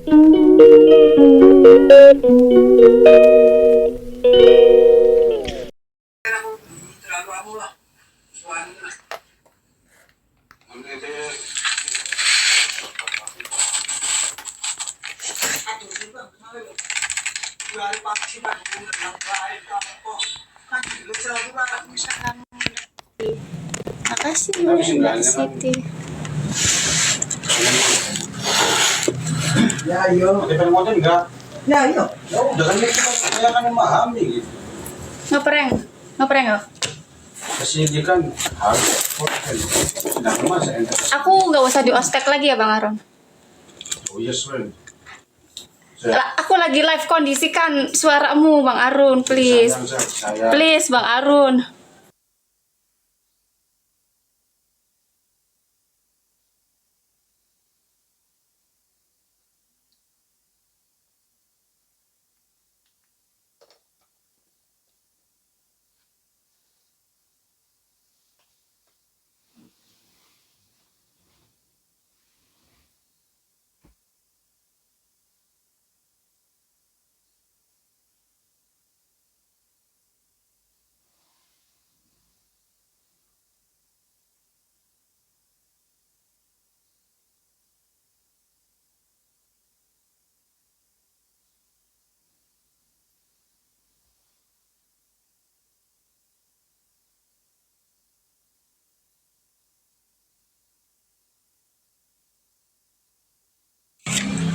Makasih Mbak Siti. Ya iyo. Ada model enggak? Ya iyo. Ya udah kan kita kan memahami gitu. Ngeprank ya? Kesini kan harus nah masa ente. Aku nggak usah di ospek lagi ya Bang Aron. Oh yes friend. Aku lagi live, kondisikan suaramu Bang Arun, please. Please Bang Arun.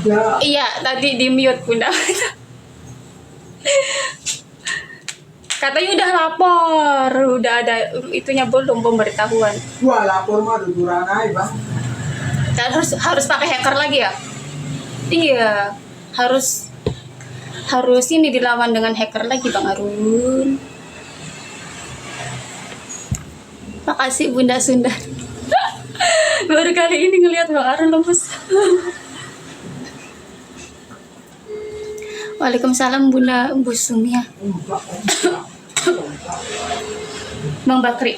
Ya. Iya, tadi di mute Bunda. Katanya udah lapor, udah ada itunya belum pemberitahuan. Wah lapor mah duduran aja bang. Dan harus pakai hacker lagi ya? Iya, harus ini dilawan dengan hacker lagi Bang Arun. Makasih Bunda Sunda. Baru kali ini ngelihat Bang Arun lemes. Waalaikumsalam Bunda Bu Sumia. Bang Bakri.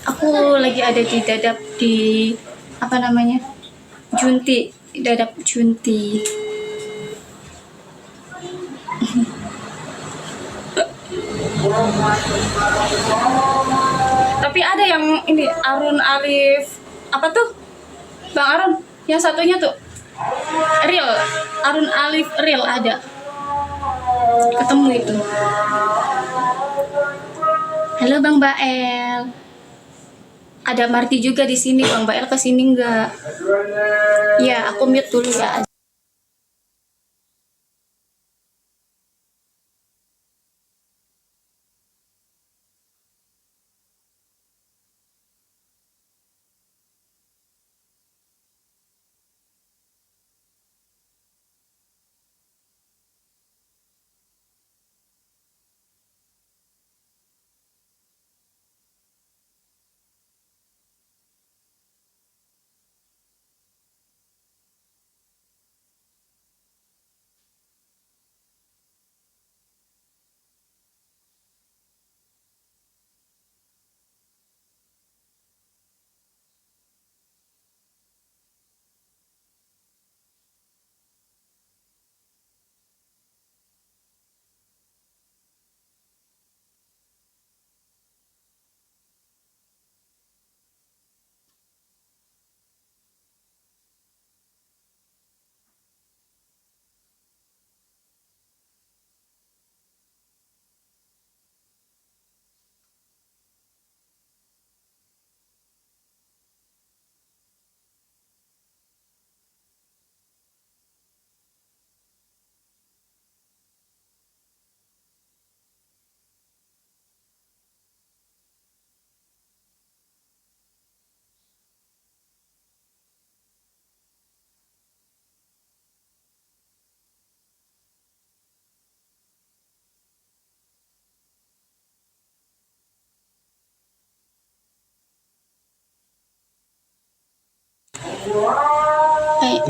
Aku lagi ada di Dadap di apa namanya? Junti, Dadap Junti. Tapi ada yang ini Arun Alif apa tuh? Bang Arun, yang satunya tuh Real, Arun Alif Real ada. Ketemu itu. Halo Bang Bael. Ada Marti juga di sini, Bang Bael kesini enggak? Ya, aku mute dulu ya.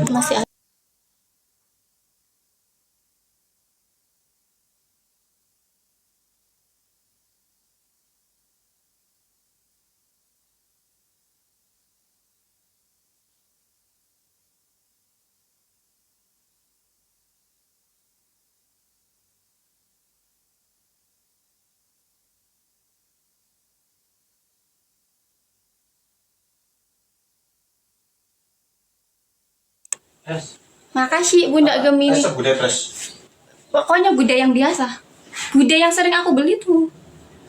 Masih ada. Yes. Makasih Bunda Gemini. Budaya fresh. Pokoknya Buddha yang biasa. Buddha yang sering aku beli tuh.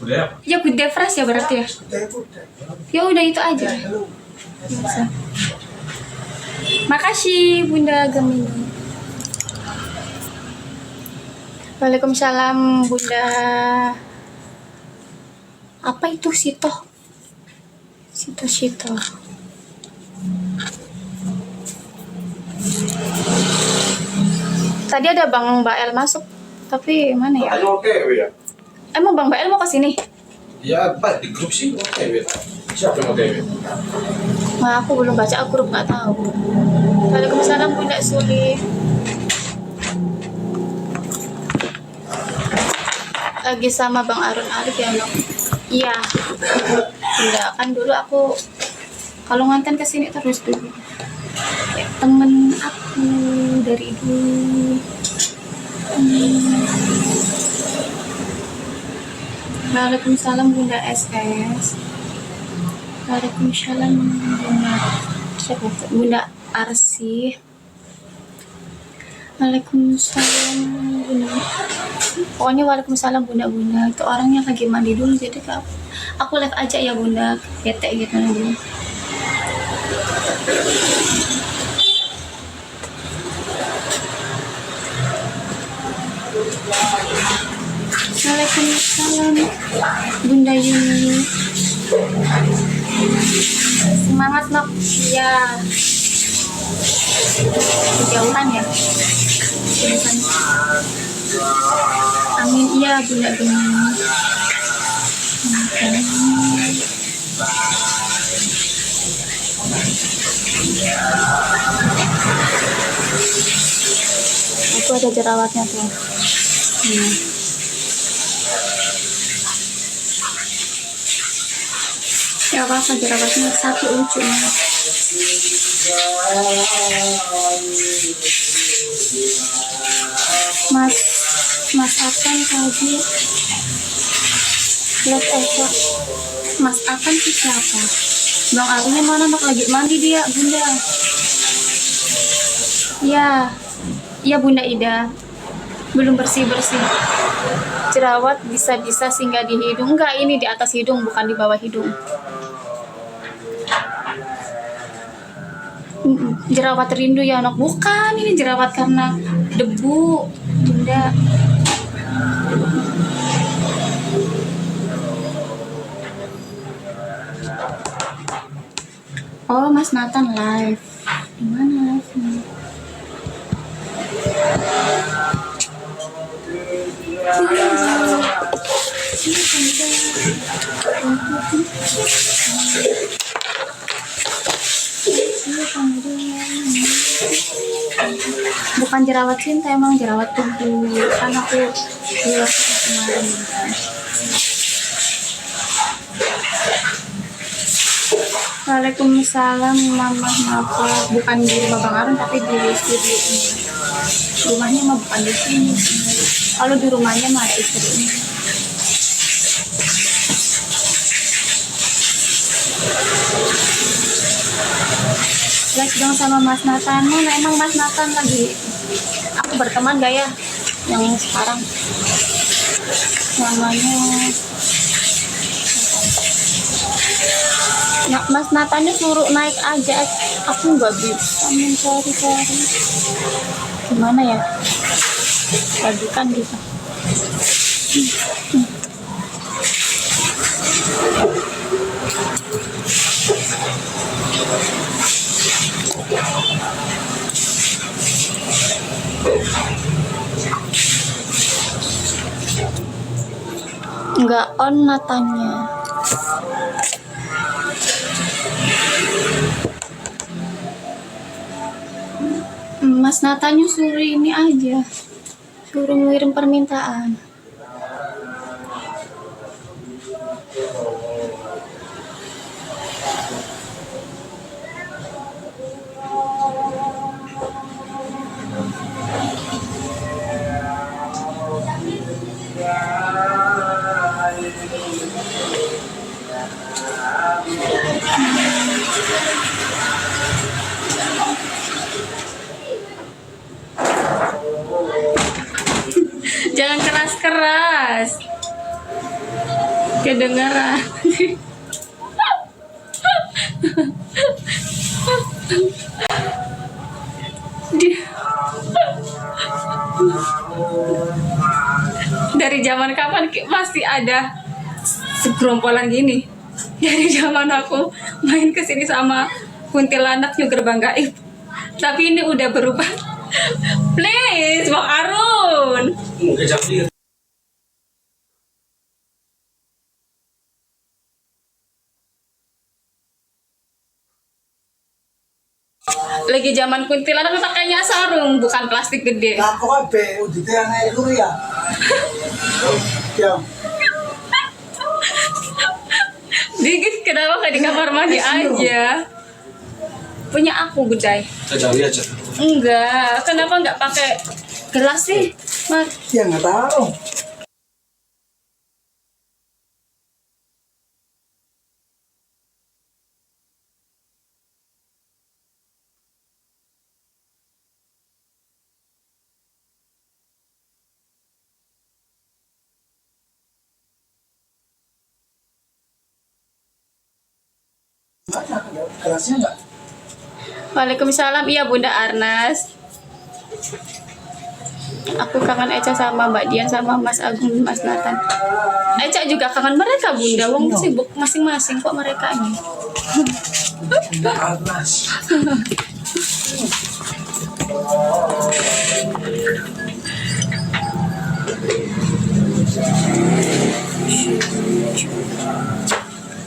Budaya apa? Ya Buddha fresh ya berarti ya. Ya udah itu aja. Biasa. Makasih Bunda Gemini. Waalaikumsalam Bunda. Apa itu Sito? Sito. Tadi ada Bang Bael masuk, tapi mana ya? Ayo oke, ya. Emang Bang Bael mau ke sini? Ya, Pak, di grup sih oke, ya. Siapa yang oke? Nah, aku belum baca grup, nggak tahu. Waalaikumsalam Bunda Suli. Lagi sama Bang Arun Alif ya, Nok? Iya. Bunda, kan dulu aku kalau nganten ke sini terus dulu. Ya, temen aku dari dulu. Waalaikumsalam Bunda SS. Waalaikumsalam Bunda siapa itu? Bunda Arsi. Waalaikumsalam Bunda. Pokoknya waalaikumsalam Bunda. Itu orangnya lagi mandi dulu, jadi aku live aja ya Bunda. Bete gitu dulu. Waalaikumsalam Bunda Yuni. Semangat Nok. Ya. Kejauhan ya. Kejauhan. Amin. Iya Bunda Yuni. Itu ada jerawatnya tuh. Ya apa jerawatnya satu lucunya. Mas Akan tadi lihat Eva. Mas Akan sih siapa? Bang Arunnya mana Nok? Lagi mandi dia Bunda. Ya Bunda Ida. Belum bersih. Jerawat bisa singgah di hidung. Enggak, ini di atas hidung, bukan di bawah hidung. Jerawat rindu ya Nok? Bukan, ini jerawat karena debu Bunda. Oh Mas Nathan live. Gimana live-nya? Bukan jerawat cinta, emang jerawat tubuh. Kan aku keluar kemarin. Waalaikumsalam Mama Nafa. Bukan di rumah Bang Arun tapi di studio ini. Rumahnya mah bukan di sini. Kalau di rumahnya mah ada istrinya. Like dong sama Mas Nathan. Mana emang Mas Nathan lagi? Aku berteman gak ya? Yang sekarang namanya ya, Mas Nathannya suruh naik aja. Aku nggak bisa mencari-cari. Gimana ya? Bagikan gitu. Nggak on Nathannya. Mas Nathannya suruh ini aja, suruh ngirim permintaan. Jangan keras-keras. Kedengaran. Dari zaman kapan masih ada segerombolan gini? Dari zaman aku main kesini sama kuntilanak juga gerbang gaib. Tapi ini udah berubah. Please, Bang Arun. Lagi zaman kuntilanak pakainya sarung, bukan plastik gede. Aku abe, udah yang naik dulu ya. Ya, Dikit kenapa nggak di kamar mandi aja? Punya aku, Budai. Saya cari aja. Enggak, kenapa nggak pakai gelas sih, Mas? ya nggak tahu. Kelasnya nggak? Waalaikumsalam, iya Bunda Arnas. Aku kangen Eca sama Mbak Dian sama Mas Agung, Mas Nathan. Eca juga kangen mereka Bunda, wong sibuk masing-masing kok mereka ini. Nggak Arnas.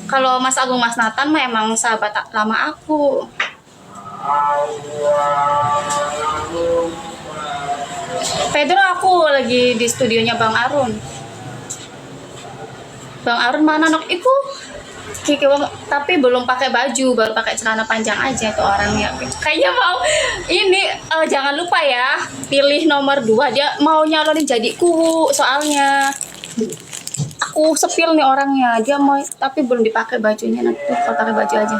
Kalau Mas Agung, Mas Nathan mah emang sahabat lama aku. Pedro aku lagi di studionya Bang Arun. Bang Arun mana nok itu? Kiki tapi belum pakai baju, baru pakai celana panjang aja tuh orangnya. Kayaknya mau ini jangan lupa ya, pilih nomor 2. Dia mau nyalonin jadi kuwu soalnya. Aku sepil nih orangnya, dia mau tapi belum dipakai bajunya, nanti tuh kalau pakai baju aja.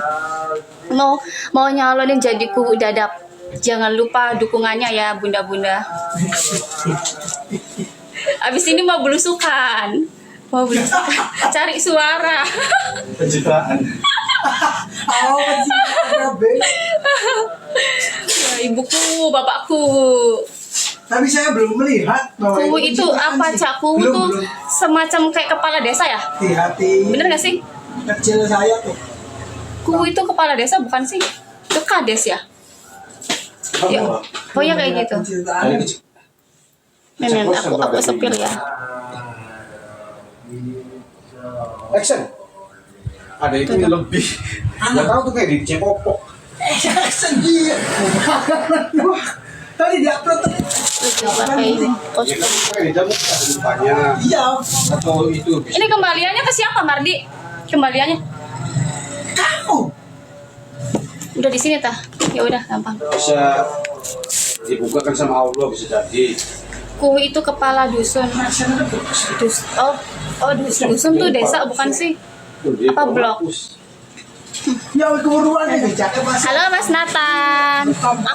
Mau nyalonin jadi kuwu dadap. Jangan lupa dukungannya ya bunda-bunda. Abis ini mau belusukan. Mau belusukan. Cari suara. Pencitraan. Oh, pencitraan abe. Ya, ibuku, bapakku. Tapi saya belum melihat bahwa Kuwu itu pencitraan apa, sih. Cak? Kuwu Belum, tuh belum. semacam kayak kepala desa ya? Hati-hati. Bener gak sih? Kecil saya tuh. Kuwu itu kepala desa bukan sih? Itu kades ya? Ya. Oh ya kayak gitu. Pencitraan. Nenek, aku sepil ya. Action. Ada itu yang lebih. Nggak tahu tuh kayak di Cepopok. Sendiri. Wah, tadi di-upload tuh. Pakai Ya kostum. kan kayak di jamu ada lupanya. Iya. Atau itu bisa. Ini kembaliannya ke siapa, Mardi? Kembaliannya Kamu. udah di sini tah. Ya udah gampang. Bisa dibukakan sama Allah bisa jadi. Kuwu itu kepala dusun. Dusun tuh desa bukan sih? Apa blok? Ya keburuan ini jaket Mas. Halo Mas Nathan.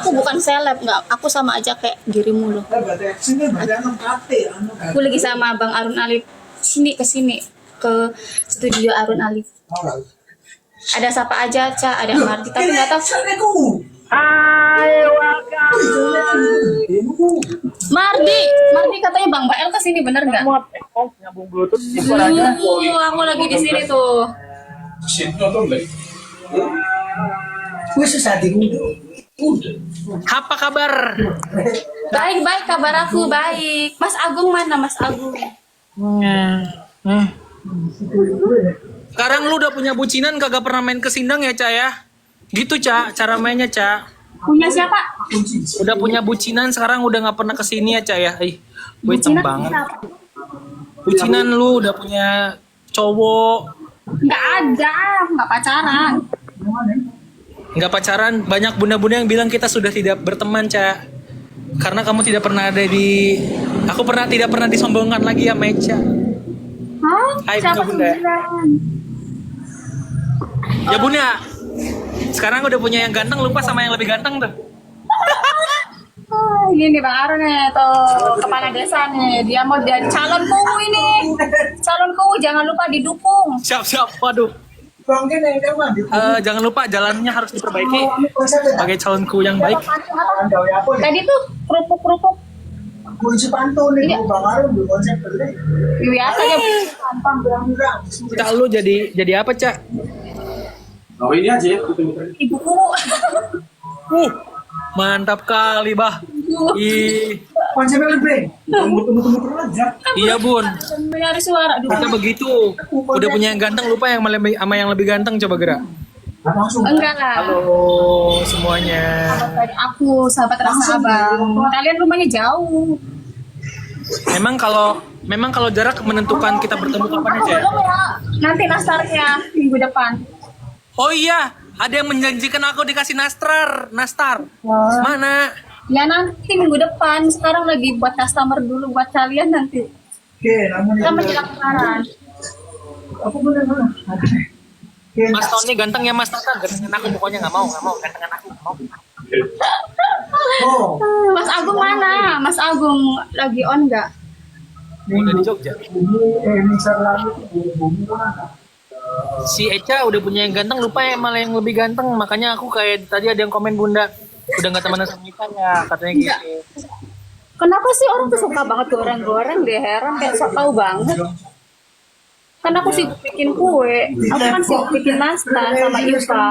Aku bukan seleb, nggak. Aku sama aja kayak dirimu loh. Berarti sini berarti anu kate anu. Aku lagi sama Bang Arun Alif. Ke sini ke studio Arun Alif. Ada siapa aja, Ca? Ada Mardi, tapi nggak tahu. Mardi katanya Bang Bael ke sini, bener nggak? Nyambung bluetooth di suaranya. Aku lagi di sini tuh. Sini nonton lagi. Gue susah dulu. Apa kabar? Baik, kabar aku baik. Mas Agung mana, Mas Agung? Sekarang lu udah punya bucinan kagak pernah main ke Sindang ya, Ca ya? Gitu, Ca, cara mainnya, Ca. Punya siapa? Udah punya bucinan sekarang udah nggak pernah ke sini ya, Ca ya? Ih, gue Bucinan banget. siapa? Bucinan lu udah punya cowok, Nggak ada, nggak pacaran. nggak pacaran. Banyak bunda-bunda yang bilang kita sudah tidak berteman, Ca. Karena kamu tidak pernah ada di... Aku tidak pernah disombongkan lagi ya, Meca. Hah? Hai, Siapa bunda. bilang? Ya, Bunda. Sekarang udah punya yang ganteng, lupa sama yang lebih ganteng tuh. Gini Bang Aaron nih, tuh kepala desa nih, dia mau jadi calon kuwu ini. Calon kuwu jangan lupa didukung. Siap. Waduh. Bang ini yang mana? Jangan lupa jalannya harus diperbaiki Konsepnya sebagai calonku yang baik. Tadi tuh kerupuk-kerupuk kunci pantun nih, Iya. Bang Arun di konsep tadi. biasa ya. Pantang berang-berang. Cak, lu jadi apa, Cak? Oh ini aja ya, puter-puter. Ibu kuwu. Mantap kali, Bah. Ih, Konsepnya lebih. Muter-muter aja. iya, Bun. Mencari suara dulu. Kita begitu. Udah punya yang ganteng, lupa yang sama yang lebih ganteng, coba gerak. Langsung. Enggak lah. Halo semuanya. Dari aku sahabat Rahma Abang. Kalian rumahnya jauh. Memang kalau jarak menentukan kita bertemu kapan aja. Ya? Belum ya. Nanti nastarnya minggu depan. Oh iya, ada yang menjanjikan aku dikasih nastar. Mana? Ya nanti minggu depan. Sekarang lagi buat customer dulu buat kalian nanti. Oke, namun Kita menjelang lebaran. aku benar-benar. Oke, Mas Tony ganteng ya Mas Tata, gantengan aku pokoknya nggak mau, gantengan aku nggak mau. oh, Mas Agung mana? Mas Agung lagi on nggak? Udah di Jogja. mixer lalu bumbu mana? Si Eca udah punya yang ganteng, lupa ya malah yang lebih ganteng. Makanya aku kayak tadi ada yang komen Bunda, udah nggak temenan sama Ika ya, katanya gitu. Kenapa sih orang tuh suka banget goreng-goreng deh, heran kayak sok tahu banget. Kan aku sih bikin kue, aku kan sih bikin nastar sama Iva.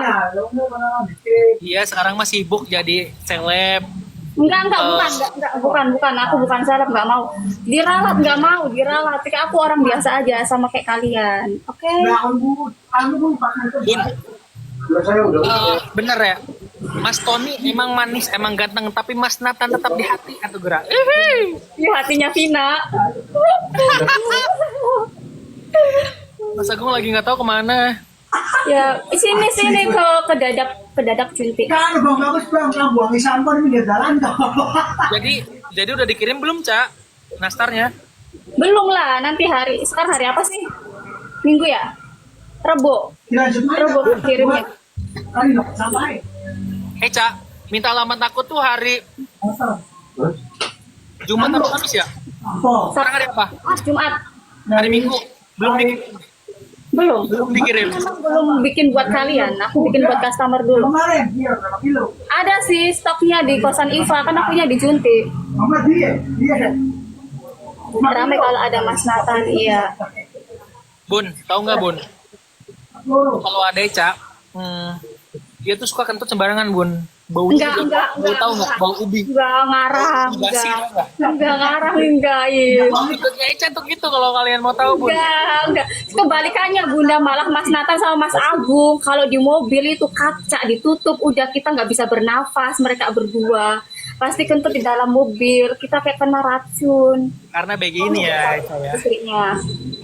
Iya, sekarang mah sibuk jadi seleb. Enggak, bukan. Aku bukan salap, nggak mau. Diralat, nggak mau, diralat. Kayak aku orang biasa aja, sama kayak kalian. Oke? Bun, Saya udah. bener ya. Mas Tony emang manis, emang ganteng, tapi Mas Nathan tetap di hati atau gerak. Di hatinya Vina. Mas Agung lagi nggak tahu kemana. Ya, sini ke dadak Junti. Kan bang bagus bang, kan buang sampah ini di jalan toh. Jadi udah dikirim belum, Cak? Nastarnya? Belum lah, nanti sekarang hari apa sih? Minggu ya? Rebo. Rebo kirimnya. Kan nggak sampai. Cak, minta alamat aku tuh hari Jumat atau Kamis ya? Apa? Sekarang hari apa? Jumat. Hari Minggu. Belum dikirim. Emang belum bikin buat kalian. Aku bikin buat customer dulu. Kemarin dia berapa kilo? Ada sih stoknya di kosan Iva, kan aku punya di Junti. Mama dia. Ramai kalau ada Mas Nathan, iya. Bun, tahu nggak Bun? Kalau ada Cak, dia tuh suka kentut sembarangan Bun. Baunya Enggak. tahu nggak? Bau ubi. Enggak ngarah, Basi enggak. tau nggak? Enggak ngarah, enggak, iya. Kentutnya Eca tuh gitu kalau kalian mau tahu Bun. Enggak. Kebalikannya Bunda, malah Mas Nathan sama Mas Agung kalau di mobil itu kaca ditutup, udah kita nggak bisa bernafas, mereka berdua pasti kentut di dalam mobil, kita kayak kena racun. Karena begini ya Eca ya. Istrinya.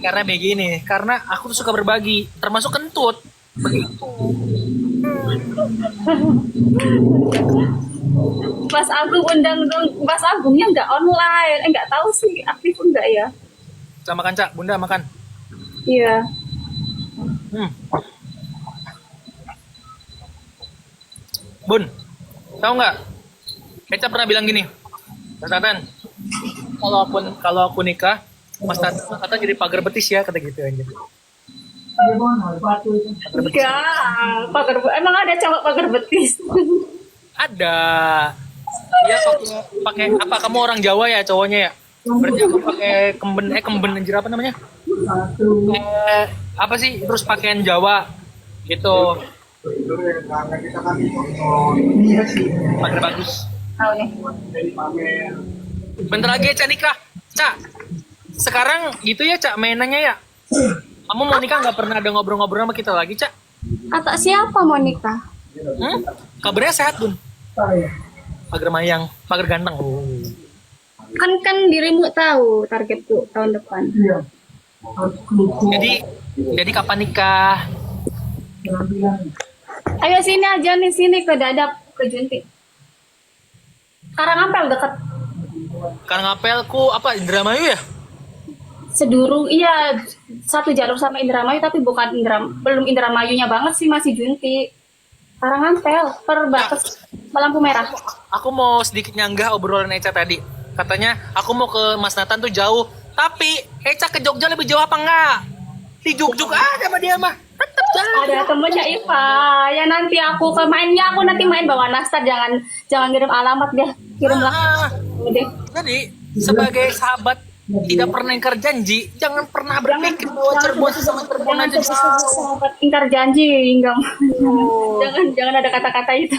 Karena begini, karena aku tuh suka berbagi, termasuk kentut. Begitu. Mas Agung undang dong, Mas Agungnya nggak online, nggak tahu sih aktif enggak ya? Sama makan Cak, Bunda makan. Iya. Bun, tahu nggak? Eca pernah bilang gini, Mas Tatan, kalau aku nikah, Mas Tatan kata jadi pagar betis ya, kata gitu aja. Enggak, emang ada cowok pagar betis. Ada. Dia pakai apa? Kamu orang Jawa ya cowoknya ya? Berarti aku pakai kemben anjir apa namanya? Apa sih? Terus pakaian Jawa gitu. Iya sih. Pagar bagus. Tahu nih. Bentar lagi ya Cak nikah. Cak, sekarang gitu ya Cak mainannya ya? Kamu mau nikah nggak pernah ada ngobrol-ngobrol sama kita lagi Cak? Kata siapa mau nikah? Kabarnya sehat Bun. Pagar mayang, pagar ganteng. Kan dirimu tahu targetku tahun depan. Iya. Jadi kapan nikah? Ayo sini aja nih, sini ke Dadap, ke Junti. Karangampel dekat Karangapelku apa Indramayu ya? Sedurung, iya satu jalur sama Indramayu tapi belum Indramayunya banget sih, masih Junti. Karangampel, perbatas lampu merah. Aku mau sedikit nyanggah obrolan Eca tadi. Katanya aku mau ke Mas Nathan tuh jauh. Tapi Eca ke Jogja lebih jauh apa enggak? Di Jogja ada sama dia mah. Tetap jalan. Ada temennya Iva. Ya nanti aku ke mainnya, aku nanti main bawa nastar. Jangan kirim alamat deh. Kirimlah. Ah, Deh. jadi sebagai sahabat tidak pernah ingkar janji, jangan pernah berpikir bahwa Cirebon sama Cirebon Jangan aja jauh. sahabat ingkar janji, enggak. Jangan ada kata-kata itu.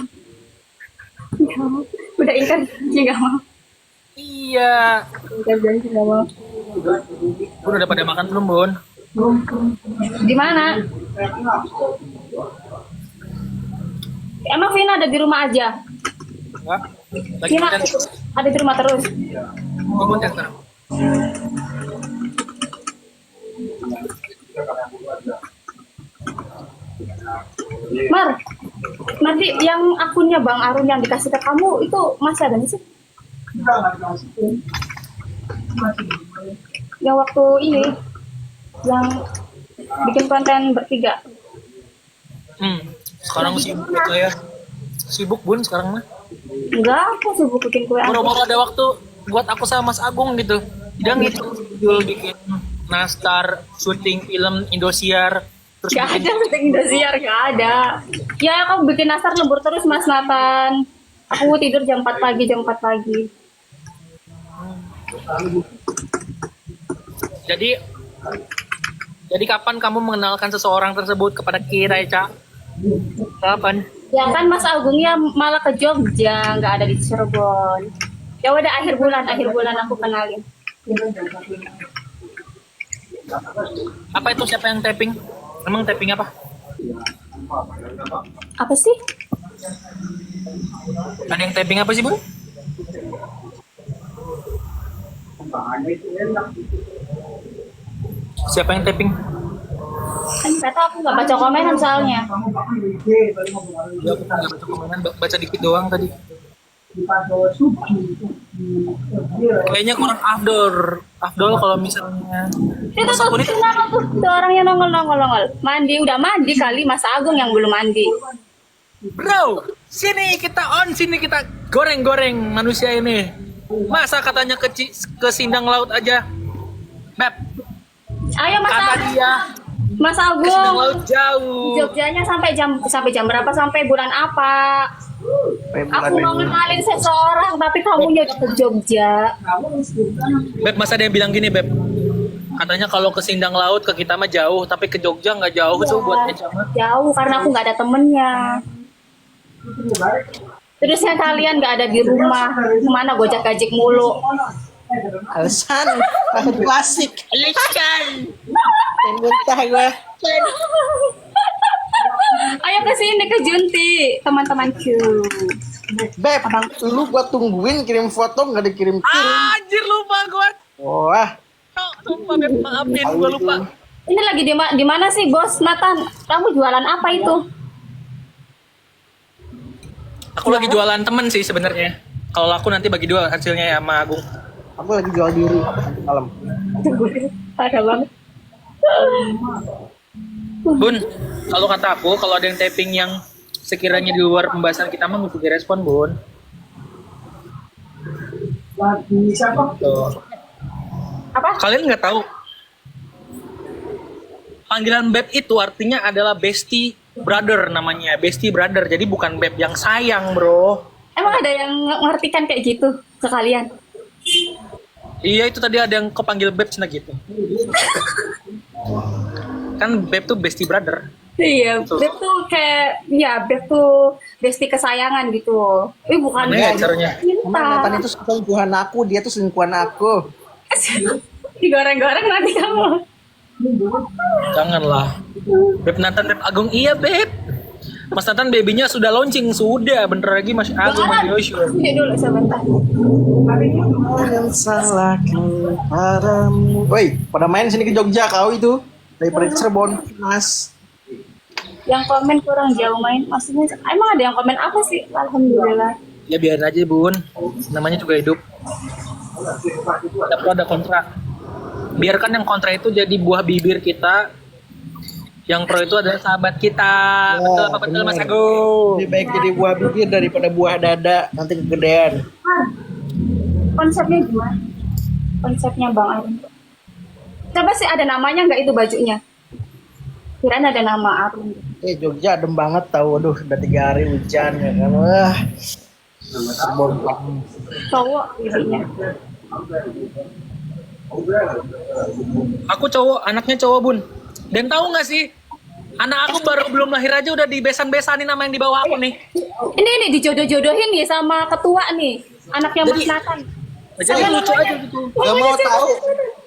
Enggak mau. Udah ingkar janji enggak mau. Iya. Ingkar janji enggak mau. Bun udah pada makan belum, Bun? Di mana? Emang Vina ada di rumah aja? Enggak. Lagi Vina konten. ada di rumah terus. Lagi konten sekarang. Mar, nanti yang akunnya Bang Arun yang dikasih ke kamu itu masih ada nggak sih? Yang waktu ini, yang bikin konten bertiga. Sekarang sibuk ya. Sibuk, Bun, sekarang mah. Enggak, aku sibuk bikin kue. Baru-baru ada waktu buat aku sama Mas Agung gitu. Dia ngitung judul bikin nastar, syuting film Indosiar, terus Gak bikin ada meeting Indosiar, gak ada. Ya, kamu bikin nastar lembur terus Mas Nathan. Aku tidur jam 4 pagi, jam 4 pagi. Jadi kapan kamu mengenalkan seseorang tersebut kepada Kira, Eca? Kapan? Ya kan Mas Agungnya malah ke Jogja, nggak ada di Cirebon. Ya udah akhir bulan aku kenalin. Apa itu siapa yang tapping? Emang tapping apa? Apa sih? Ada yang tapping apa sih, Bun? Siapa yang tapping? Kan kata aku nggak baca komenan soalnya. Ya, aku nggak baca komenan, baca dikit doang tadi. Kayaknya kurang Afdol kalau misalnya Itu Mas tuh, Agung itu kenapa tuh orangnya nongol. Udah mandi kali Mas Agung yang belum mandi. Bro, sini kita goreng manusia ini. Masa katanya ke Sindang Laut aja? Beb, Ayo Mas kata Agung. dia Mas ke Sindang Agung. Laut jauh. Jogjanya sampai jam berapa? Sampai bulan apa? Aku mau kenalin seseorang tapi kamunya udah ke Jogja. Beb, masa dia bilang gini, Beb? Katanya kalau ke Sindang Laut ke kita mah jauh, tapi ke Jogja nggak jauh tuh buat Eca mah. Jauh karena aku nggak ada temennya. Terusnya kalian nggak ada di rumah, kemana gojek-gajik mulu? Alasan tahun klasik. Alasan. Muntah gue. Ayo ke sini ke Junti, teman-temanku. Beb, lu gua tungguin kirim foto nggak dikirim. Anjir, lupa gua. Wah, Sumpah, Beb, maafin gua lupa. Ini lagi di mana sih, Bos Nathan? Kamu jualan apa itu? Aku lagi jualan temen sih sebenarnya. Kalau aku nanti bagi dua hasilnya ya sama Agung. aku lagi jual diri malam. Parah banget. Bun, kalau kata aku, kalau ada yang tapping yang sekiranya di luar pembahasan kita mah mesti direspon, Bun. Tuh. Apa? Kalian nggak tahu? Panggilan Beb itu artinya adalah bestie brother namanya, bestie brother. Jadi bukan Beb yang sayang, bro. Emang ada yang mengartikan kayak gitu ke kalian? Iya, itu tadi ada yang kepanggil Beb cina gitu. Kan Beb tuh bestie brother. Iya, Betul. Beb tuh kayak, ya Beb tuh bestie kesayangan gitu. Bukan Mana ya caranya? Emang Nathan cinta. itu selingkuhan aku, dia tuh selingkuhan aku. Digoreng-goreng nanti kamu. Janganlah. Beb Nathan, Beb Agung, iya Beb. Mas Nathan babynya sudah launching, sudah. Bentar lagi Mas Agung, Mas Yoshua. Ini dulu sebentar. Yang salahkan padamu. Woi, pada main sini ke Jogja kau itu. Daripada ke Cirebon, Mas. Yang komen kurang jauh main. Maksudnya emang ada yang komen apa sih? Alhamdulillah. Ya biarin aja, Bun. Namanya juga hidup. Tidak perlu ada kontra. Biarkan yang kontra itu jadi buah bibir kita Yang pro itu adalah sahabat kita. Betul apa betul Mas bener. Agung? Lebih baik jadi buah bibir daripada buah dada, nanti kegedean. Konsepnya gimana? Konsepnya Bang Arun. Coba sih ada namanya nggak itu bajunya? Kirain ada nama Arun. Jogja adem banget tahu, aduh udah 3 hari hujan ya kan, wah. Serbon banget. Cowok dirinya. Aku cowok, anaknya cowok Bun. Dan tahu nggak sih, anak aku baru belum lahir aja udah dibesan-besanin sama yang di bawah aku nih. Ini dijodoh-jodohin nih sama ketua nih. Anaknya Mas Jadi- Nathan. Jadi lucu aja gitu. Gak mau tahu,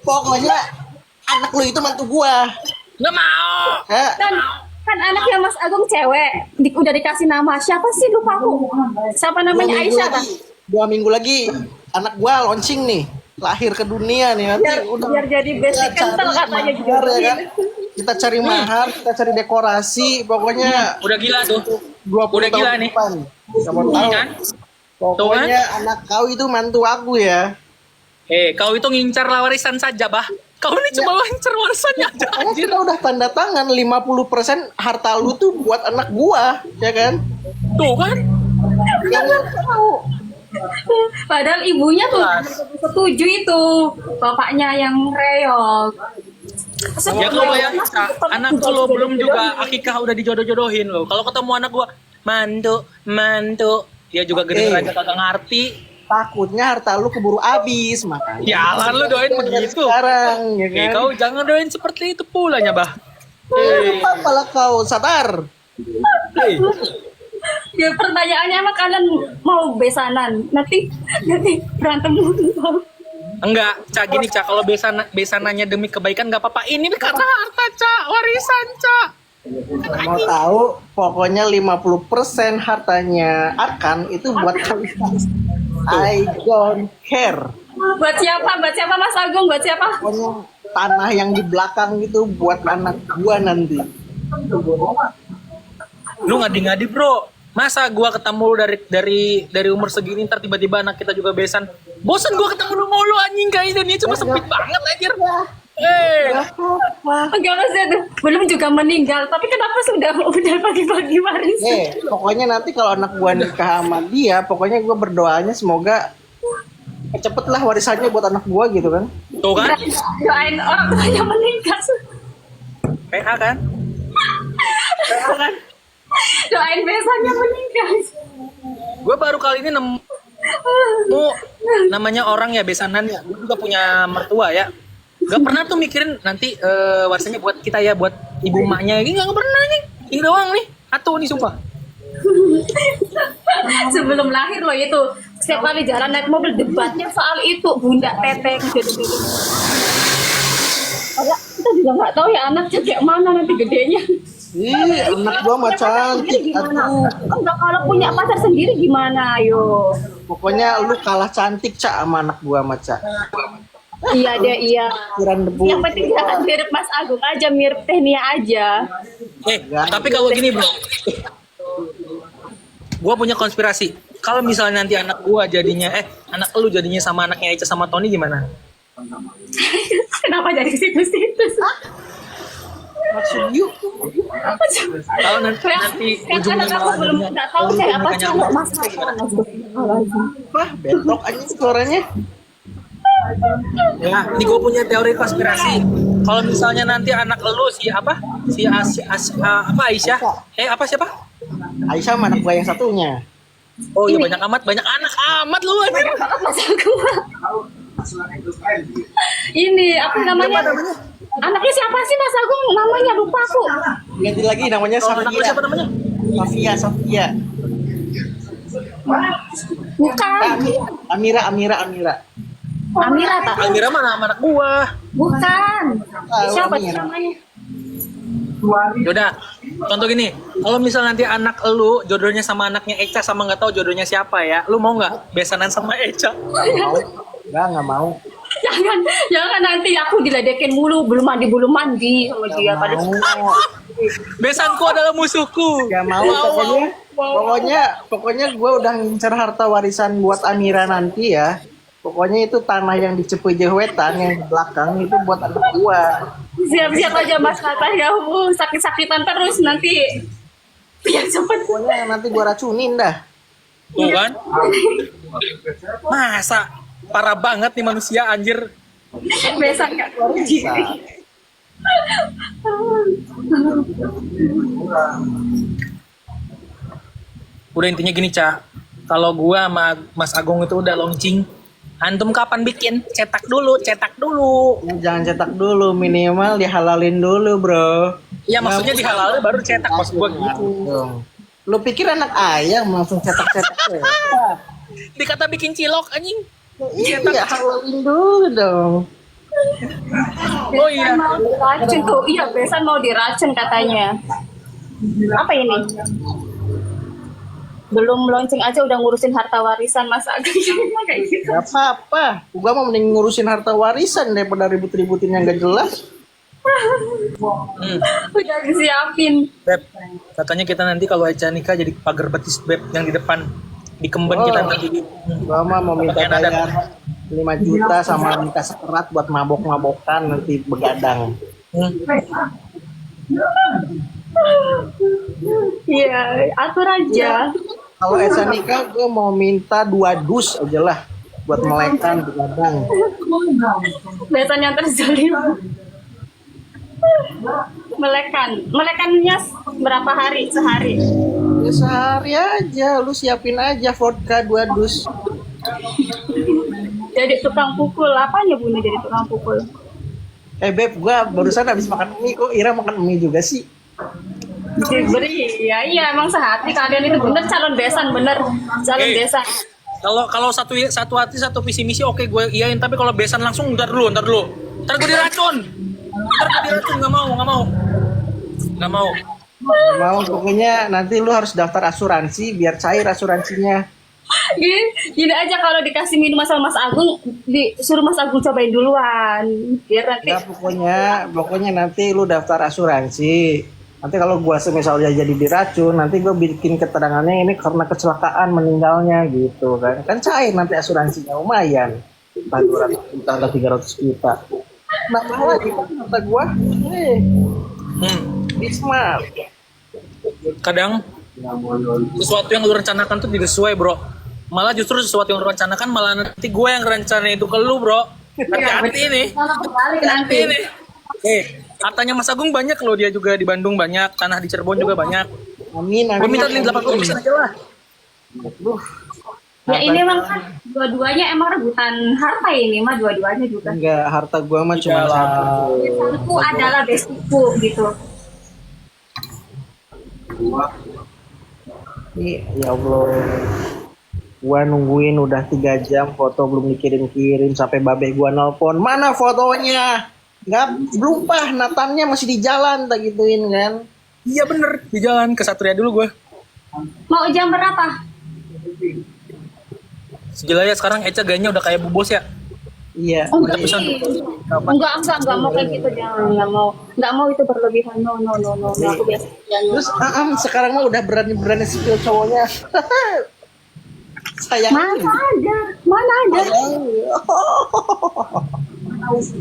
pokoknya anak lu itu mantu gua. Nggak mau. Ya, Kan anaknya Mas Agung cewek. Udah dikasih nama siapa sih, lupa aku. Siapa namanya Aisyah kan? 2 minggu lagi anak gua launching nih, lahir ke dunia nih nanti Biar jadi basic kental katanya gitu. mahar, ya kan? Kita cari mahar, kita cari dekorasi, pokoknya Udah gila tuh. 20 Udah gila tahun nih. depan. Gak mau Iya tahu. kan? Pokoknya anak kau itu mantu aku ya. Kau itu ngincar warisan saja, Bah. Kau ini cuma ngincar warisannya aja, Karena anjir. kita udah tanda tangan 50% harta lu tuh buat anak gua, ya kan? Tuh kan? Yang lu tahu. Padahal ibunya tuh setuju itu. Bapaknya yang reog. Ya kau bayangin, Kak, anak lo belum juga akikah udah dijodoh-jodohin lo. Kalau ketemu anak gua, mantu, dia juga gede aja kagak ngerti. Takutnya harta lu keburu habis, makanya. Ya lah lu doain begitu. Sekarang, ya kan? Kau jangan doain seperti itu pula ya, Bah. Apalah kau sadar? Ya pertanyaannya emang kalian mau besanan? Nanti berantem mulu. Enggak, Cak, gini Cak, kalau besananya demi kebaikan nggak apa-apa. Ini karena harta, Cak, warisan, Cak. Mau tahu, pokoknya 50% hartanya Arkan itu buat kalian. I don't care. Buat siapa? Buat siapa Mas Agung? Buat siapa? Pokoknya tanah yang di belakang itu buat anak gua nanti. Lu ngadi-ngadi, Bro. Masa gua ketemu lu dari umur segini ntar tiba-tiba anak kita juga besan. Bosan gua ketemu lu mulu anjing, kayak Indonesia cuma sempit banget anjir. Enggak Mas tuh belum juga meninggal. Tapi kenapa sudah pagi-pagi waris? Pokoknya nanti kalau anak gua nikah sama dia, pokoknya gua berdoanya semoga cepet lah warisannya buat anak gua gitu kan. Tuh kan? Doain orang tuanya meninggal. PH kan? PH kan? Doain besannya meninggal. Gue baru kali ini nemu namanya orang ya besanan ya. Gue juga punya mertua ya. Gak pernah tuh mikirin nanti warisannya buat kita ya, buat ibu emaknya. Ini gak pernah nih. Ini doang nih. Atau nih sumpah. Sebelum lahir loh itu. Setiap kali jalan naik mobil debatnya soal itu bunda teteh gitu. Kita juga nggak tahu ya anaknya kayak mana nanti gedenya. Anak gua mah cantik. Gimana? Aduh. Enggak kalau punya pacar sendiri gimana? Ayo. Pokoknya lu kalah cantik, Cak, sama anak gua, sama Cak. Iya deh, iya. Kiran debu. Yang penting jangan mirip Mas Agung aja, mirip Tehnia aja. Tapi kalau gini bro, gue punya konspirasi. Kalau misalnya nanti anak gue jadinya, anak lu jadinya sama anaknya Eca sama Tony gimana? Kenapa jadi ke situ-situ? Maksud you? Kalau nanti Kan ujungnya anak aku malah belum jadinya- nggak tahu saya apa jadinya cowok anak Mas kita gimana? Wah, bentrok aja suaranya. Ya, ini gue punya teori konspirasi. Kalau misalnya nanti anak lu si apa? Apa Aisyah? Apa siapa? Aisyah sama anak gua yang satunya. Oh iya banyak anak amat lu anjir. Mas Agung. Ini apa namanya? Anaknya siapa sih Mas Agung? Namanya lupa aku. Ganti lagi namanya Kalau anak lu Safia. siapa namanya? Safia. Bukan. Amira. Amira tak? Almira mana sama anak gua? Bukan. Siapa sih Amira. namanya? Yaudah, contoh gini, kalau misal nanti anak lu jodohnya sama anaknya Eca sama nggak tahu jodohnya siapa ya, lu mau nggak besanan sama Eca? Nggak mau. Jangan nanti aku diledekin mulu, belum mandi sama dia. Mau. Besanku adalah musuhku. Gak mau, pokoknya gue udah ngincer harta warisan buat Amira nanti ya. Pokoknya itu tanah yang di Cepujeh Wetan yang di belakang itu buat anak gua. Siap-siap aja Mas Tata, kamu sakit-sakitan terus nanti. Biar cepet. Pokoknya nanti gua racunin dah. Tuh kan? Masa parah banget nih manusia anjir. Besan nggak keluar diri. Udah intinya gini, Cak. Kalau gua sama Mas Agung itu udah launching, antum kapan bikin? Cetak dulu. Jangan cetak dulu, minimal dihalalin dulu, bro. Iya, maksudnya dihalalin baru cetak, maksud gua gitu. Dong. Lu pikir anak ayam langsung cetak-cetak? Dikata bikin cilok anjing. Iya, halalin dulu dong. Oh iya. Mau diracun tuh, iya Besan mau diracun katanya. Apa ini? Belum launching aja udah ngurusin harta warisan Mas Agung. Kayak gitu. Gak apa-apa. Gua mau mending ngurusin harta warisan daripada ribut-ributin yang gak jelas. Udah disiapin. Beb, katanya kita nanti kalau Eca nikah jadi pagar betis Beb yang di depan. Di kemben kita nanti. Gua mah mau minta Pakaian adat. bayar 5 juta sama minta sekerat buat mabok-mabokan nanti begadang. Iya, atur aja. Kalau Esa nikah, gue mau minta 2 dus aja lah buat melekan begadang. Besan yang terzalim. Melekannya berapa hari sehari? Ya sehari aja, lu siapin aja vodka 2 dus. Jadi tukang pukul, apanya bunyi jadi tukang pukul? Beb, gue barusan habis makan mie, kok Ira makan mie juga sih? Diberi, iya emang sehati kalian itu bener calon besan, bener calon besan. Kalau satu hati satu visi misi oke gue iyain, tapi kalau besan langsung ntar dulu. Ntar gue diracun. Nggak mau. Mau, pokoknya nanti lu harus daftar asuransi biar cair asuransinya. Gini aja kalau dikasih minum sama Mas Agung, disuruh Mas Agung cobain duluan, biar nanti. Ya pokoknya nanti lu daftar asuransi. Nanti kalau gua misalnya jadi diracun, nanti gua bikin keterangannya ini karena kecelakaan meninggalnya gitu kan. Kan cair nanti asuransinya lumayan. Entah 200 juta atau 300 juta. Nah, lagi kata gua, Bismar. Kadang sesuatu yang lu rencanakan tuh tidak sesuai, bro. Malah justru sesuatu yang lu rencanakan malah nanti gue yang rencanain itu ke lu, bro. Hati-hati nih. Balik nanti. Ini. Hartanya Mas Agung banyak loh, dia juga di Bandung banyak, tanah di Cirebon juga banyak. Amin. Gue minta 80% aja lah. Ya ini emang kan dua-duanya emang rebutan harta ini mah dua-duanya juga. Enggak, harta gua mah cuma satu. Besanku adalah bestiku gitu. Ya Allah. Gua nungguin udah 3 jam foto belum dikirim-kirim sampai babe gua nelpon. Mana fotonya? Belum Natannya masih di jalan tak gituin kan. Iya bener, di jalan ke Satria dulu gue. Mau jam berapa? Segila ya sekarang Eca gayanya udah kayak Bu Bos ya. Iya. Udah pesan. Enggak mau kayak gitu, jangan, enggak mau itu berlebihan. No, aku biasa. Terus sekarang mah udah berani skill cowoknya. Sayang. Mana ada.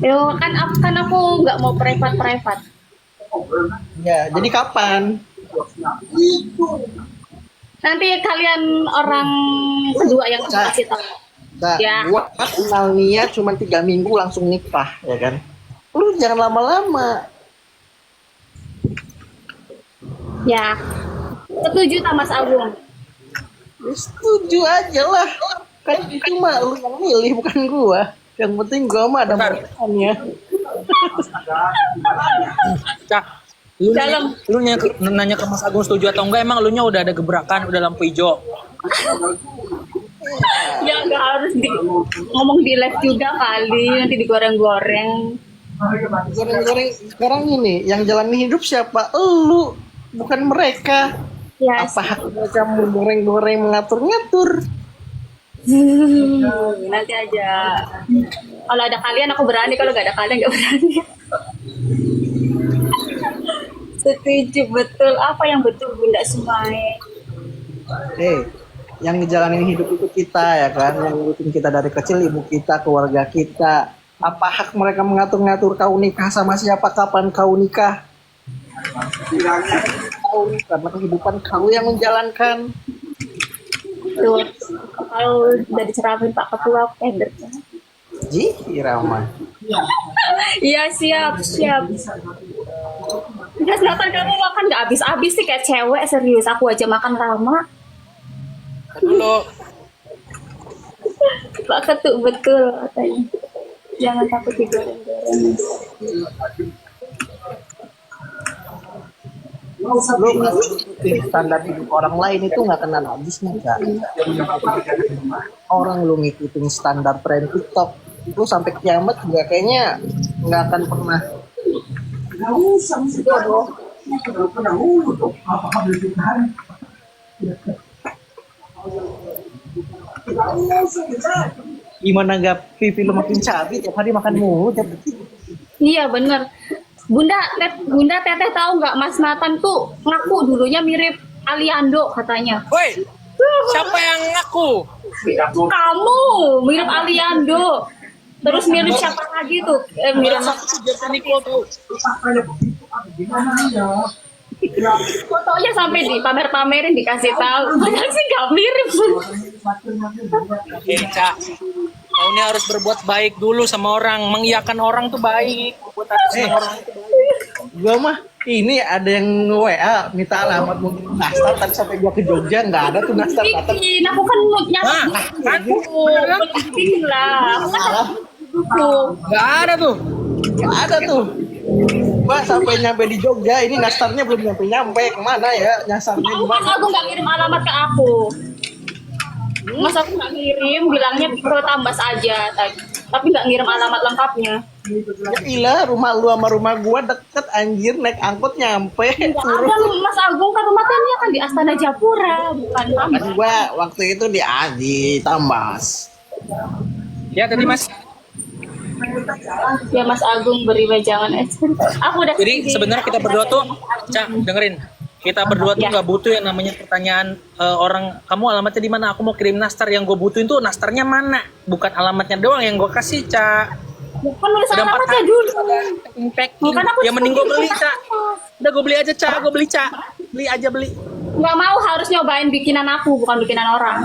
Yo kan aku nggak mau private. Ya, jadi kapan? Nanti kalian orang kedua yang kasih tahu. Ya. Gua kenal Nia cuma 3 minggu langsung nikah, ya kan? Lu jangan lama-lama. Ya. Setuju tak Mas Agung? Ya, setuju aja lah. Kan itu mah lu yang milih bukan gua. Yang penting gua mah ada makannya. Cak, lu nanya ke Mas Agung setuju atau enggak, emang lu nya udah ada gebrakan, udah lampu hijau. Ya nggak harus ngomong di live juga kali, nanti digoreng-goreng. Goreng-goreng sekarang ini yang jalani hidup siapa? Lu, bukan mereka. Ya. Apa hak mereka mau goreng-goreng mengatur-ngatur? Nanti aja. Kalau ada kalian aku berani, kalau nggak ada kalian nggak berani. Setuju betul. Apa yang betul Bunda Sumai? Yang ngejalanin hidup itu kita ya kan, yang ngurusin kita dari kecil ibu kita, keluarga kita. Apa hak mereka mengatur-ngatur kau nikah sama siapa, kapan kau nikah? Kau, karena kehidupan kau yang menjalankan. Tuh, kalau udah diceramin Pak Ketua, Ji, Irama. iya siap. Jelas Nathan, kamu makan nggak habis-habis sih kayak cewek, serius. Aku aja makan lama. Dulu. Pak Ketua betul katanya. Jangan takut digoreng-goreng. Lu ngikutin standar hidup orang lain itu nggak kenal habisnya, Kak. Orang lu ngikutin standar tren TikTok, lu sampai kiamat juga kayaknya nggak akan pernah. Gimana gak pipi lu makin cabai tiap hari makan mulu tiap detik? Iya bener. Bunda Teteh tahu nggak Mas Nathan tuh ngaku dulunya mirip Aliando katanya. Woi, siapa yang ngaku? Kamu mirip Aliando. Terus mirip siapa lagi tuh? Mirip Niko tuh. fotonya sampai dipamer-pamerin dikasih tahu. Padahal sih nggak mirip. Cak, kau ini harus berbuat baik dulu sama orang, mengiyakan orang tuh baik. Buat apa sama orang itu baik. Gua mah ini ada yang WA minta alamat mungkin nastar, tapi sampai gua ke Jogja nggak ada tuh nastar datang. Bikin aku kan nyata. Aku Bikin lah. Aku kan tuh. nggak ada tuh. Nggak ada tuh. Gua sampai nyampe di Jogja, ini nastarnya belum nyampe kemana ya? Nyasarnya Mas gimana? Agung nggak ngirim alamat ke aku. Mas Agung nggak ngirim, bilangnya Pro Tambas aja, tapi nggak ngirim alamat lengkapnya. Ya ilah, rumah lu sama rumah gua deket anjir, naik angkot nyampe. Nggak ada Mas Agung, kan rumahnya kan di Astana Japura, bukan Tambas. Kan gua waktu itu di Tambas. Ya tadi Mas. Ya Mas Agung beri wejangan aja. Aku udah. Jadi sebenarnya kita berdua tuh, Cak, dengerin. Kita berdua tuh nggak butuh yang namanya pertanyaan orang, kamu alamatnya di mana? Aku mau kirim nastar. Yang gue butuhin tuh nastarnya mana? Bukan alamatnya doang yang gue kasih, Cak. Bukan nulis Udah 4 alamatnya hari dulu. packing. Bukan aku Ya mending gue beli, Cak. Udah gue beli aja, Cak. Gue beli, Cak. Beli aja beli. Nggak mau, harus nyobain bikinan aku, bukan bikinan orang.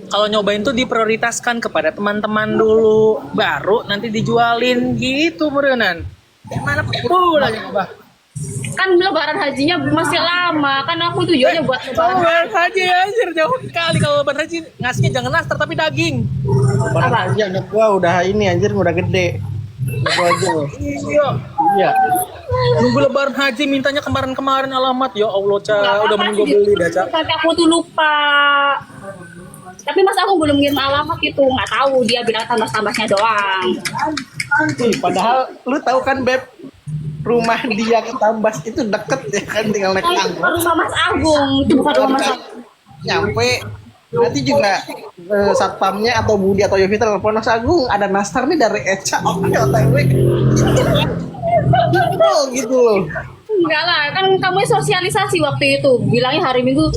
Kalau nyobain tuh diprioritaskan kepada teman-teman dulu, baru nanti dijualin gitu, beneran. Mana pula nyoba. Kan lebaran hajinya masih lama, kan aku tujuannya buat lebaran. Lebaran haji anjir, jauh kali kalau lebaran haji ngasihnya jangan nastar tapi daging. Barang aja anak gua udah ini anjir, udah gede. Gua aja. Iya. Iya. Nunggu lebaran haji mintanya kemarin-kemarin alamat. Ya Allah, Ca, udah mending gue beli dah, Ca. Tapi aku tuh lupa. Tapi Mas aku belum ngirim alamat itu, nggak tahu, dia bilang tambah-tambahnya doang. Padahal lu tahu kan Beb, rumah dia ke Tambas itu deket ya kan, tinggal naik angkot. Rumah Mas Agung, itu bukan rumah Mas Agung. Nyampe nanti juga satpamnya atau Budi atau Yofi telepon, Mas Agung ada nastar nih dari Eca, oke OTW. Gitu loh. Enggak lah, kan kamu sosialisasi waktu itu, bilangnya hari Minggu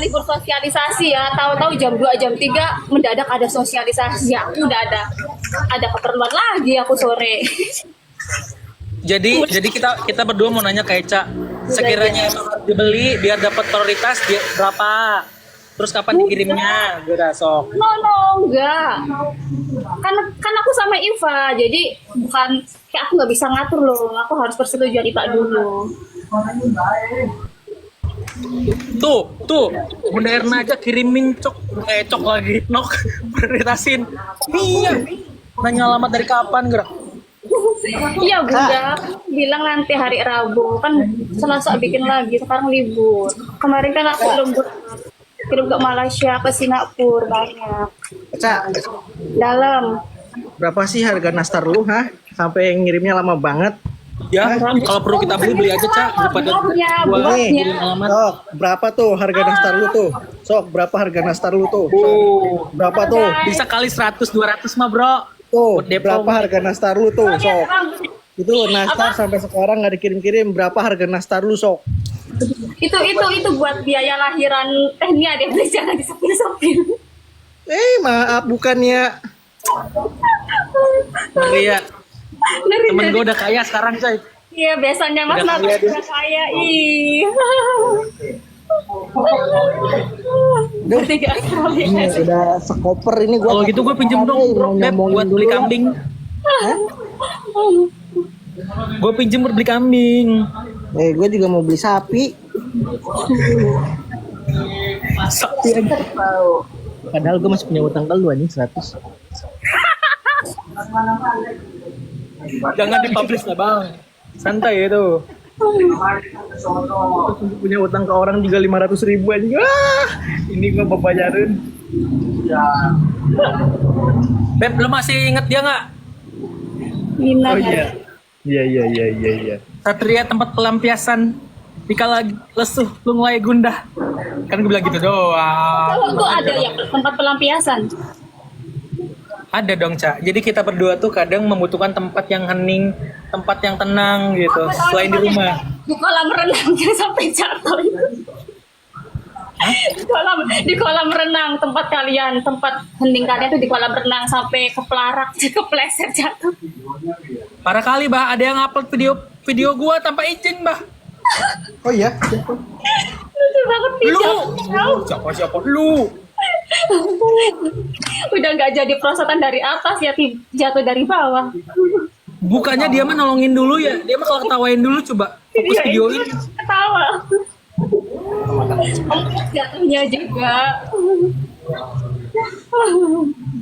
libur sosialisasi ya, tahu-tahu jam 2 jam 3 mendadak ada sosialisasi, ya aku udah ada keperluan lagi aku sore. Jadi kita berdua mau nanya ke Eca, sekiranya emang harus dibeli biar dapat prioritas dia berapa? Terus kapan dikirimnya? Udah sok. No, enggak. Kan aku sama Iva, jadi bukan kayak aku nggak bisa ngatur loh. Aku harus persetujuan Iva dulu. Tuh, Bunda Erna aja kirimin cok lagi, nok prioritasin. Iya. Nanya alamat dari kapan, gerak? Iya Bunda, bilang nanti hari Rabu, kan Selasa bikin lagi, sekarang libur. Kemarin kan aku belum kirim ke Malaysia, ke Singapura banyak. Eca, Dalam. berapa sih harga nastar lu, ha? Sampai ngirimnya lama banget. Ya, kalau perlu kita beli aja, Cak, daripada gua Nih, kirim alamat. Sok, berapa tuh harga nastar lu tuh? Sok, berapa harga nastar lu tuh? Berapa tuh? Bisa kali 100-200 mah, Bro. Tuh, Buat Depok. berapa harga nastar lu tuh? Sok. Itu nastar sampai sekarang nggak dikirim-kirim. Berapa harga nastar lu, Sok? Itu buat biaya lahiran tehnya deh, jangan disepil-sepil. Maaf, bukannya Iya, Ngeri temen jadi. gue udah kaya sekarang coy. Iya, biasanya Mas Udah Nata kaya dia. udah kaya. Ih. Bertiga sekali. Ini udah sekoper ini gua. Kalau gitu gue pinjem dong bro, Beb, buat beli kambing. Gue pinjem buat beli kambing. Gue juga mau beli sapi. Sapi aja. Padahal gue masih punya utang ke lu anjing 100. Jangan dipublish lah bang. Santai itu. Punya utang ke orang juga 500.000 aja. Ini gue bayarin. Beb, lu masih inget dia nggak? Minat. Oh iya. Iya. Satria tempat pelampiasan. Jika lagi lesuh, lu mulai gundah. Kan gue bilang gitu doang. Kalau tuh ada ya tempat pelampiasan. Ada dong, Cak. Jadi kita berdua tuh kadang membutuhkan tempat yang hening, tempat yang tenang gitu, selain di rumah. Di kolam renang jangan sampai jatuh. Di kolam renang tempat kalian, tempat hening kalian tuh di kolam renang sampai kepelarak, kepleset jatuh. Parah kali, Bah. Ada yang upload video gua tanpa izin, Bah. Oh iya. Lucu banget nih. Lu. jatuh. Siapa lu? Udah nggak jadi perosotan dari atas ya, jatuh dari bawah. Bukannya dia mah nolongin dulu ya. Dia mah kalau ketawain dulu coba. Fokus Iya, videoin. itu ketawa. Jatuhnya juga.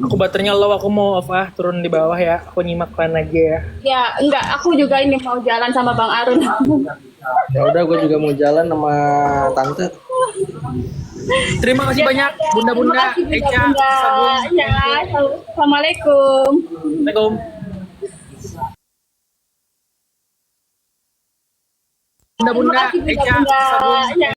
Aku baterainya low, aku mau off turun di bawah ya. Aku nyimak plan aja ya. Ya enggak, aku juga ini mau jalan sama Bang Arun. Ya udah gue juga mau jalan sama tante. Terima kasih banyak bunda-bunda, Terima kasih, Eca, Bunda. Sabun. Ya, assalamualaikum. Assalamualaikum. Bunda-bunda, Terima kasih, Eca, Bunda. Sabun. Ya,